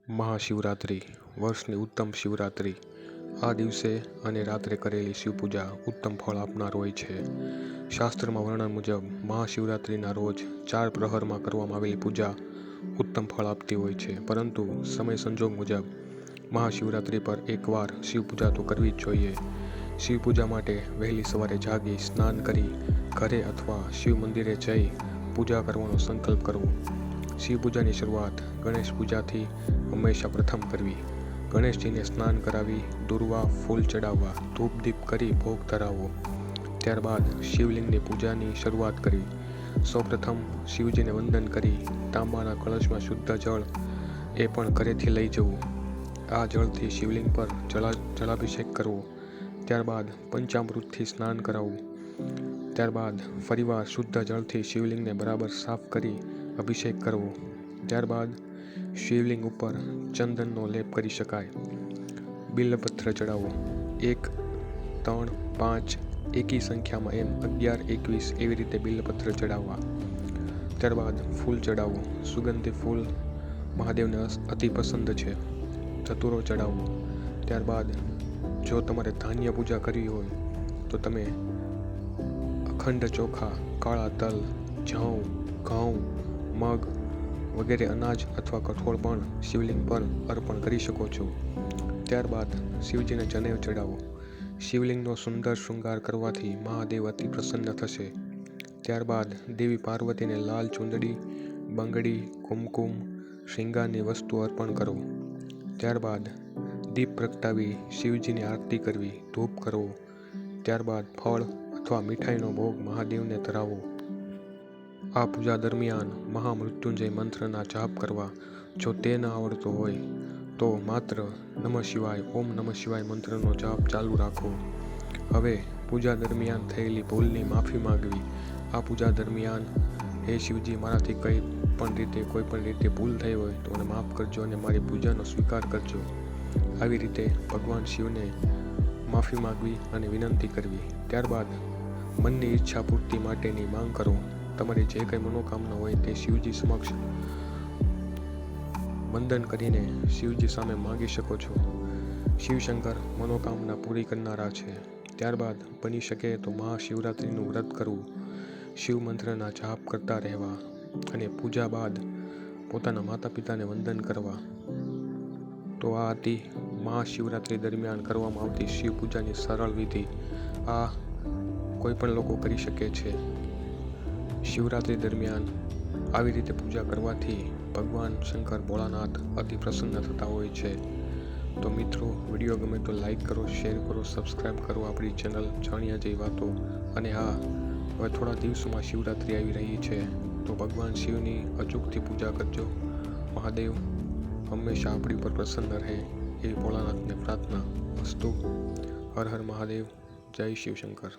મહાશિવરાત્રિ વર્ષની ઉત્તમ શિવરાત્રિ આ દિવસે અને રાત્રે કરેલી શિવપૂજા ઉત્તમ ફળ આપનાર હોય છે. શાસ્ત્રમાં વર્ણન મુજબ મહાશિવરાત્રિના રોજ 4 પ્રહરમાં કરવામાં આવેલી પૂજા ઉત્તમ ફળ આપતી હોય છે, પરંતુ સમય સંજોગ મુજબ મહાશિવરાત્રિ પર એકવાર શિવપૂજા તો કરવી જ જોઈએ. શિવપૂજા માટે વહેલી સવારે જાગી સ્નાન કરી ઘરે અથવા શિવ મંદિરે જઈ પૂજા કરવાનો સંકલ્પ કરવો. શિવપૂજાની શરૂઆત ગણેશ પૂજાથી હંમેશા પ્રથમ કરવી. ગણેશજીને સ્નાન કરાવી, દુર્વા, ફૂલ ચડાવવા, ધૂપ દીપ કરી ભોગ ધરાવવો. ત્યારબાદ શિવલિંગની પૂજાની શરૂઆત કરવી. સૌપ્રથમ શિવજીને વંદન કરી તાંબાના કળશમાં શુદ્ધ જળ એ પણ ઘરેથી લઈ જવું. આ જળથી શિવલિંગ પર જળાભિષેક કરવો. ત્યારબાદ પંચામૃતથી સ્નાન કરાવવું. ત્યારબાદ ફરીવાર શુદ્ધ જળથી શિવલિંગને બરાબર સાફ કરી અભિષેક કરવો. ત્યારબાદ શિવલિંગ ઉપર ચંદનનો લેપ કરી શકાય. બિલ્વપત્ર ચડાવવો. 1, 3, 5 એકી સંખ્યામાં એમ 11, 21 એવી રીતે બિલ્વપત્ર ચડાવવા. ત્યારબાદ ફૂલ ચડાવવો. સુગંધી ફૂલ મહાદેવને અતિ પસંદ છે. ધતુરો ચડાવવો. ત્યારબાદ જો તમારે ધાન્ય પૂજા કરવી હોય તો તમે અખંડ ચોખા, કાળા તલ, જવ, ઘઉં, મગ વગેરે અનાજ અથવા કઠોળ પણ શિવલિંગ પર અર્પણ કરી શકો છો. ત્યારબાદ શિવજીને જનેવ ચડાવો. શિવલિંગનો સુંદર શૃંગાર કરવાથી મહાદેવ અતિ પ્રસન્ન થશે. ત્યારબાદ દેવી પાર્વતીને લાલ ચુંદડી, બંગડી, કુમકુમ, શૃંગારની વસ્તુ અર્પણ કરો. ત્યારબાદ દીપ પ્રગટાવી શિવજીની આરતી કરવી, ધૂપ કરવો. ત્યારબાદ ફળ અથવા મીઠાઈનો ભોગ મહાદેવને ધરાવવો. આ પૂજા દરમિયાન મહામૃત્યુંજય મંત્રના જાપ કરવા. જો તે ન આવડતો હોય તો માત્ર નમઃ શિવાય, ઓમ નમઃ શિવાય મંત્રનો જાપ ચાલુ રાખો. હવે પૂજા દરમિયાન થયેલી ભૂલની માફી માંગવી. આ પૂજા દરમિયાન હે શિવજી, મારાથી કોઈ પણ રીતે ભૂલ થઈ હોય તો મને માફ કરજો અને મારી પૂજાનો સ્વીકાર કરજો. આવી રીતે ભગવાન શિવને માફી માંગવી અને વિનંતી કરવી. ત્યારબાદ મનની ઈચ્છા પૂર્તિ માટેની માંગ કરો. તમારી જે કંઈ મનોકામના હોય તે શિવજી સમક્ષ વંદન કરીને શિવજી સામે માંગી શકો છો. શિવશંકર મનોકામના પૂરી કરનારા છે. ત્યારબાદ બની શકે તો મહાશિવરાત્રિનું વ્રત કરવું, શિવ મંત્રના જાપ કરતા રહેવા અને પૂજા બાદ પોતાના માતા પિતાને વંદન કરવા. તો આ હતી મહાશિવરાત્રિ દરમિયાન કરવામાં આવતી શિવ પૂજાની સરળ વિધિ. આ કોઈ પણ લોકો કરી શકે છે. શિવરાત્રિ દરમિયાન આવી રીતે પૂજા કરવાથી ભગવાન શંકર ભોળાનાથ અતિ પ્રસન્ન થતા હોય છે. તો મિત્રો, વિડીયો ગમે તો લાઈક કરો, શેર કરો, સબસ્ક્રાઈબ કરો આપણી ચેનલ જાણ્યા જેવી વાતો. અને હા, હવે થોડા દિવસોમાં શિવરાત્રિ આવી રહી છે, તો ભગવાન શિવની અચૂકથી પૂજા કરજો. મહાદેવ હંમેશા આપણી ઉપર પ્રસન્ન રહે એવી ભોળાનાથને પ્રાર્થના. અસ્તુ. હર હર મહાદેવ. જય શિવશંકર.